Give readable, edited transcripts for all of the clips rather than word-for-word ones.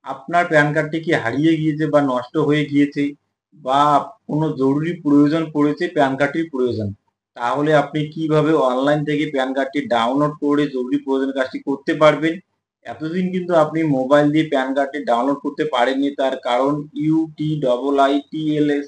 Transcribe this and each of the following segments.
আপনার প্যান কার্ডটি কি হারিয়ে গিয়েছে বা নষ্ট হয়ে গিয়েছে বা কোনো জরুরি প্রয়োজন পড়েছে প্যান কার্ডটির প্রয়োজন, তাহলে আপনি কিভাবে অনলাইন থেকে প্যান কার্ডটি ডাউনলোড করে জরুরি প্রয়োজনের কাজটি করতে পারবেন। এতদিন কিন্তু আপনি মোবাইল দিয়ে প্যান কার্ডটি ডাউনলোড করতে পারেননি, তার কারণ UTIITLS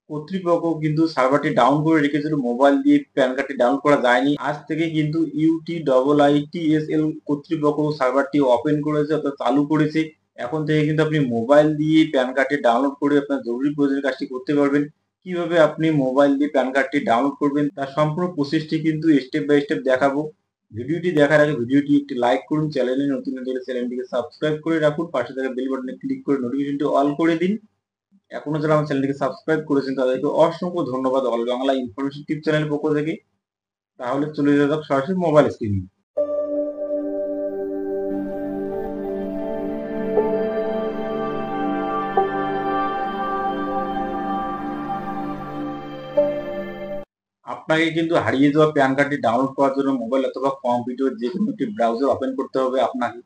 কর্তৃপক্ষ কিন্তু সার্ভারটি ডাউন করে রেখেছিল, মোবাইল দিয়ে প্যান কার্ডটি ডাউনলোড করা যায়নি। আজ থেকে কিন্তু UTIITSL কর্তৃপক্ষ সার্ভারটি ওপেন করেছে অর্থাৎ চালু করেছে। এখন থেকে কিন্তু আপনি মোবাইল দিয়ে প্যান কার্ডটি ডাউনলোড করে আপনার জরুরি প্রয়োজনীয় কাজটি করতে পারবেন। কিভাবে আপনি মোবাইল দিয়ে প্যান কার্ডটি ডাউনলোড করবেন তার সম্পূর্ণ প্রসেসটি কিন্তু স্টেপ বাই স্টেপ দেখাবো। ভিডিওটি দেখার আগে ভিডিওটি একটি লাইক করুন, চ্যানেলে নতুন হলে চ্যানেলটিকে সাবস্ক্রাইব করে রাখুন, পাশে থাকা বেল বাটনে ক্লিক করে নোটিফিকেশনটি অল করে দিন। এখনো যারা আমার চ্যানেলটিকে সাবস্ক্রাইব করেছেন তাদেরকে অসংখ্য ধন্যবাদ অল বাংলা ইনফরমেশন টিপ চ্যানেলের পক্ষ থেকে। তাহলে চলে যাওয়া যাক সরাসরি মোবাইল স্ক্রিনে। আপনাকে কিন্তু হারিয়ে যাওয়া প্যান কার্ডটি ডাউনলোড করার জন্য মোবাইল অথবা কম্পিউটার যে কোনো একটি ব্রাউজার ওপেন করতে হবে আপনাকে।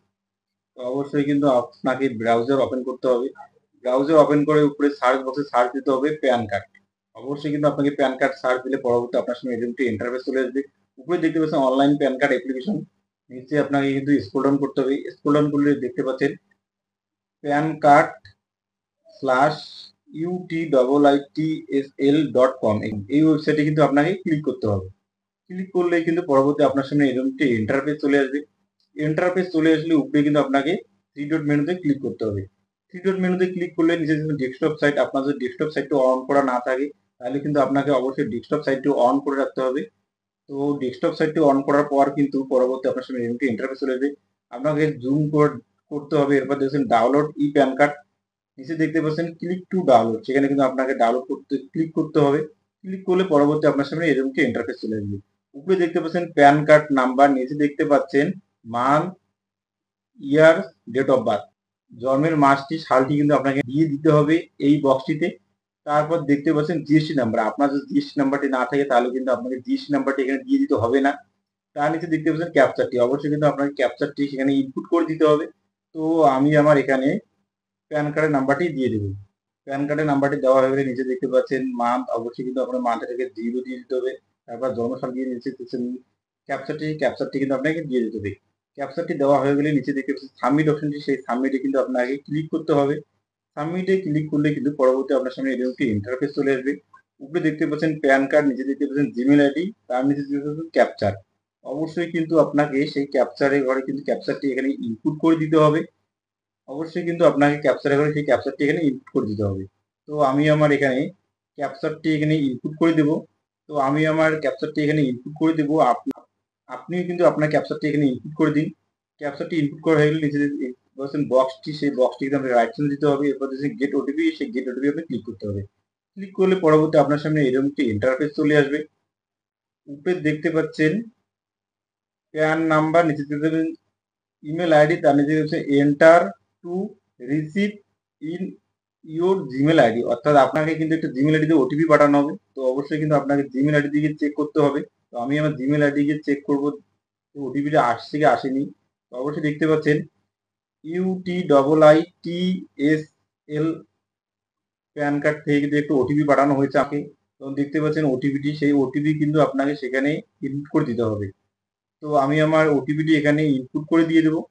তো অবশ্যই কিন্তু আপনাকে ব্রাউজার ওপেন করতে হবে। ব্রাউজার ওপেন করে উপরে সার্চ বক্সে সার্চ দিতে হবে প্যান কার্ড। অবশ্যই কিন্তু আপনাকে প্যান কার্ড সার্চ দিলে পরবর্তী আপনার সামনে এরকম একটি ইন্টারফেস চলে আসবে। উপরে দেখতে পাচ্ছেন অনলাইন প্যান কার্ড অ্যাপ্লিকেশন। নিচে আপনাকে কিন্তু স্ক্রল ডাউন করতে হবে। স্ক্রল ডাউন করলে দেখতে পাচ্ছেন প্যান কার্ড স্ল্যাশ UTIITSL.com এই ওয়েবসাইটে কিন্তু আপনাকে ক্লিক করতে হবে। ক্লিক করলে কিন্তু পরবর্তী আপনার সামনে এরকম একটি ইন্টারফেস চলে আসবে। ইন্টারফেস চলে আসলে উপরে কিন্তু আপনাকে থ্রি ডট মেনুতে ক্লিক করতে হবে। থ্রি ডট মেনুতে ক্লিক করলে নিচে কিন্তু ডেস্কটপ সাইট, আপনার যদি ডেস্কটপ সাইটটি অন করা না থাকে তাহলে কিন্তু আপনাকে অবশ্যই ডেস্কটপ সাইটটি অন করে রাখতে হবে। তো ডেস্কটপ সাইটটি অন করার পর কিন্তু পরবর্তী আপনার সামনে এরকম ইন্টারফেস চলে আসবে। আপনাকে জুম করতে হবে। এরপর দেখছেন ডাউনলোড ই প্যান কার্ড, নিচে দেখতে পাচ্ছেন ক্লিক টু ডাউনলোড, সেখানে কিন্তু আপনাকে ডাউনলোড করতে ক্লিক করতে হবে। ক্লিক করলে পরবর্তী আপনার সামনে এরকম একটি ইন্টারফেস চলে আসবে। উপরে দেখতে পাচ্ছেন প্যান কার্ড নাম্বার, নিচে দেখতে পাচ্ছেন month, year, date of birth, জন্মের মাসটি সালটি কিন্তু আপনাকে দিয়ে দিতে হবে এই বক্সটিতে। তারপর দেখতে পাচ্ছেন জিএসটি নাম্বার, আপনার যদি জিএসটি নাম্বারটি না থাকে তাহলে কিন্তু আপনাকে জিএসটি নাম্বারটি এখানে দিয়ে দিতে হবে না। তার নিচে দেখতে পাচ্ছেন ক্যাপচারটি, অবশ্যই কিন্তু আপনাকে ক্যাপচারটি সেখানে ইনপুট করে দিতে হবে। তো আমি আমার এখানে প্যান কার্ডের নাম্বারটি দিয়ে দেবো। প্যান কার্ডের নাম্বারটি দেওয়া হয়ে গেলে নিচে দেখতে পাচ্ছেন মান্থ, অবশ্যই কিন্তু আপনার মান্থটাকে 0 দিয়ে দিতে হবে। তারপর জন্মসাল দিয়ে নিচে দেখছেন ক্যাপচারটি কিন্তু আপনাকে দিয়ে দিতে হবে। ক্যাপচারটি দেওয়া হয়ে গেলে নিচে দেখতে পাচ্ছেন সাবমিট অপশনটি, সেই সাবমিটে কিন্তু আপনাকে ক্লিক করতে হবে। সাবমিটে ক্লিক করলে কিন্তু পরবর্তী আপনার সামনে এরকম একটি ইন্টারফেস চলে আসবে। উপরে দেখতে পাচ্ছেন প্যান কার্ড, নিচে দেখতে পাচ্ছেন জিমেল আইডি, তার নিচে দেখতে পাচ্ছেন ক্যাপচার। অবশ্যই কিন্তু আপনাকে সেই ক্যাপচারের ঘরে কিন্তু ক্যাপচারটি এখানে ইনপুট করে দিতে হবে। অবশ্যই কিন্তু আপনাকে ক্যাপচার করে সেই ক্যাপচারটি এখানে ইনপুট করে দিতে হবে। তো আমি আমার এখানে ক্যাপচারটি এখানে ইনপুট করে দেব। তো আমি আমার ক্যাপচারটি এখানে ইনপুট করে দেব। আপনিও কিন্তু আপনার ক্যাপচারটি এখানে ইনপুট করে দিন। ক্যাপচারটি ইনপুট করা হয়ে গেলে নিচে বলছেন বক্সটি, সেই বক্সটি কিন্তু আপনাকে রাইট সাইডে দিতে হবে। এরপর দেখছেন গেট ওটিপি, সেই গেট ওটিপি আপনি ক্লিক করতে হবে। ক্লিক করলে পরবর্তী আপনার সামনে এরকম একটি ইন্টারফেস চলে আসবে। উপরে দেখতে পাচ্ছেন প্যান নাম্বার, নিচে দেখতে পাচ্ছেন ইমেল আইডি, তার নিচে হচ্ছে enter to receive in your Gmail ID, অর্থাৎ আপনাকে কিন্তু একটা জিমেল আইডিতে ওটিপি পাঠানো হবে। তো অবশ্যই কিন্তু আপনাকে জিমেল আইডি দিকে চেক করতে হবে। তো আমি আমার জিমেল আইডি গিয়ে চেক করবো ওটিপিটা আসছে কি আসেনি। তো অবশ্যই দেখতে পাচ্ছেন UTIITSL প্যান কার্ড থেকে কিন্তু একটু ওটিপি পাঠানো হয়েছে আমাকে। তো দেখতে পাচ্ছেন ওটিপিটি, সেই ওটিপি কিন্তু আপনাকে সেখানে ইনপুট করে দিতে হবে। তো আমি আমার ওটিপিটি এখানে ইনপুট করে দিয়ে দেবো।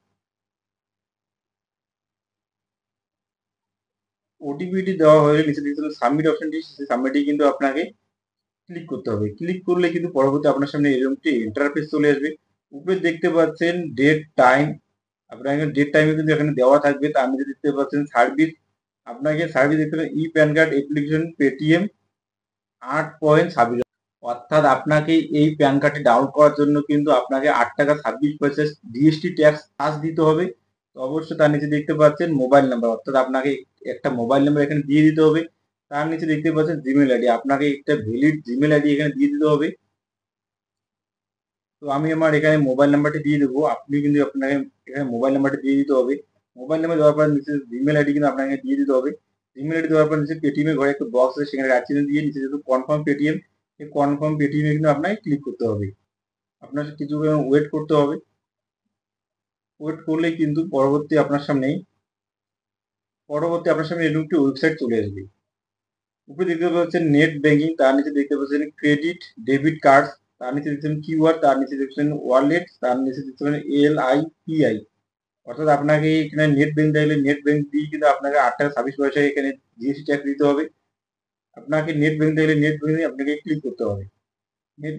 ওটিপিটি দেওয়া হয়ে গেলে নিচে দেখতে সাবমিট অপশনটি, সেই সাবমিটে কিন্তু আপনাকে ক্লিক করতে হবে। ক্লিক করলে কিন্তু পরবর্তী আপনার সামনে এরকম একটি ইন্টারফেস চলে আসবে। উপরে দেখতে পাচ্ছেন ডেট টাইম, আপনার এখানে ডেট টাইমে কিন্তু এখানে দেওয়া থাকবে। তার নিচে দেখতে পাচ্ছেন সার্ভিস, আপনাকে সার্ভিস দেখতে পাচ্ছেন ই প্যান কার্ড অ্যাপ্লিকেশন পেটিএম 8.26, অর্থাৎ আপনাকে এই প্যান কার্ডটি ডাউনলোড করার জন্য কিন্তু আপনাকে 8 টাকা 26 পয়সা জিএসটি ট্যাক্স চার্জ দিতে হবে। তো অবশ্যই তার নিচে দেখতে পাচ্ছেন মোবাইল নাম্বার, অর্থাৎ আপনাকে একটা মোবাইল নাম্বার এখানে দিয়ে দিতে হবে। তার নিচে দেখতে পাচ্ছেন জিমেল আইডি, আপনাকে একটা ভ্যালিড জিমেল আইডি এখানে দিয়ে দিতে হবে। তো আমি আমার এখানে মোবাইল নাম্বারটি দিয়ে দেবো, আপনি কিন্তু আপনাকে এখানে মোবাইল নাম্বারটি দিয়ে দিতে হবে। মোবাইল নাম্বার দেওয়ার পর নিচে জিমেল আইডি কিন্তু আপনাকে দিয়ে দিতে হবে। জিমেল আইডি দেওয়ার পর নিচে পেটিএম এর ঘরে একটা বক্স আছে, সেখানে রাইট চিহ্ন দিয়ে নিচে যেহেতু কনফার্ম পেটিএম, এই কনফার্ম পেটিএম এ কিন্তু আপনাকে ক্লিক করতে হবে। আপনার কিছু ওয়েট করতে হবে। ওয়েট করলেই কিন্তু পরবর্তী আপনার সামনে পরবর্তী আপনার সামনে এরকম একটি ওয়েবসাইট চলে আসবে। উপরে দেখতে পাচ্ছেন নেট ব্যাংকিং, তার নিচে দেখতে পাচ্ছেন ক্রেডিট ডেবিট কার্ড, তার নিচে দেখছেন কিউআর, তার নিচে দেখছেন ওয়ালেট, তার নিচে দেখতে পাচ্ছেন LIPI। অর্থাৎ আপনাকে এখানে নেট ব্যাংক চাইলে নেট ব্যাংক দিয়ে কিন্তু আপনাকে 8 টাকা 26 পয়সা এখানে জিএসটি ট্যাক্স দিতে হবে। আপনাকে নেট ব্যাংক চাইলে নেট ব্যাংকে আপনাকে ক্লিক করতে হবে। নেট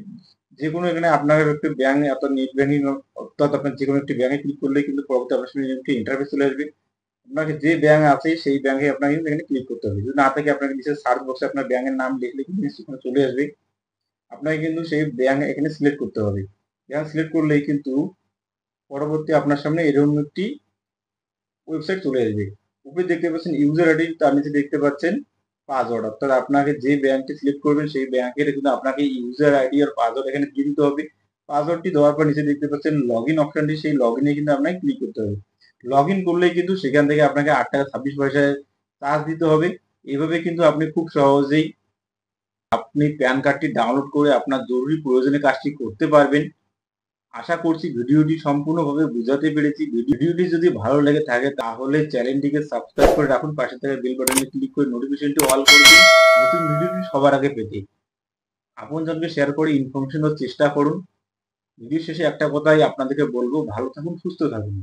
যে কোনো এখানে আপনার একটি ব্যাংক অর্থাৎ নেট ব্যাংকিং অর্থাৎ আপনার যে কোনো একটি ব্যাংকে ক্লিক করলে কিন্তু পরবর্তী আপনার সামনে একটি ইন্টারফেস চলে আসবে। আপনাকে যে ব্যাংক আছে সেই ব্যাংকে আপনাকে কিন্তু এখানে ক্লিক করতে হবে। যদি না থাকে আপনাকে নিচে সার্চ বক্সে আপনার ব্যাংকের নাম লিখলে কিন্তু সেখানে চলে আসবে। আপনাকে কিন্তু সেই ব্যাংক এখানে সিলেক্ট করতে হবে। ব্যাংক সিলেক্ট করলেই কিন্তু পরবর্তী আপনার সামনে এরকম একটি ওয়েবসাইট চলে আসবে। উপরে দেখতে পাচ্ছেন ইউজার আইডি, তার নিচে দেখতে পাচ্ছেন পাসওয়ার্ড। অর্থাৎ আপনাকে যে ব্যাংকটি সিলেক্ট করবেন সেই ব্যাংকের কিন্তু আপনাকে ইউজার আইডি আর পাসওয়ার্ড এখানে দিয়ে দিতে হবে। পাসওয়ার্ডটি দেওয়ার পর নিচে দেখতে পাচ্ছেন লগ ইন অপশনটি, সেই লগ ইনে কিন্তু আপনাকে ক্লিক করতে হবে। লগ ইন করলেই কিন্তু সেখান থেকে আপনাকে 8 টাকা 26 পয়সায় চার্জ দিতে হবে। এভাবে কিন্তু আপনি খুব সহজেই আপনি প্যান কার্ডটি ডাউনলোড করে আপনার জরুরি প্রয়োজনে কাজটি করতে পারবেন। আশা করছি ভিডিওটি সম্পূর্ণভাবে বোঝাতে পেরেছি। ভিডিওটি যদি ভালো লেগে থাকে তাহলে চ্যানেলটিকে সাবস্ক্রাইব করে রাখুন, পাশে থাকা বেল বাটনে ক্লিক করে নোটিফিকেশনটি অল করে দিন নতুন ভিডিওটি সবার আগে পেতে। আপনজনকে শেয়ার করে ইনফরমেশন দেওয়ার চেষ্টা করুন। ভিডিও শেষে একটা কথাই আপনাদেরকে বলবো, ভালো থাকুন, সুস্থ থাকুন।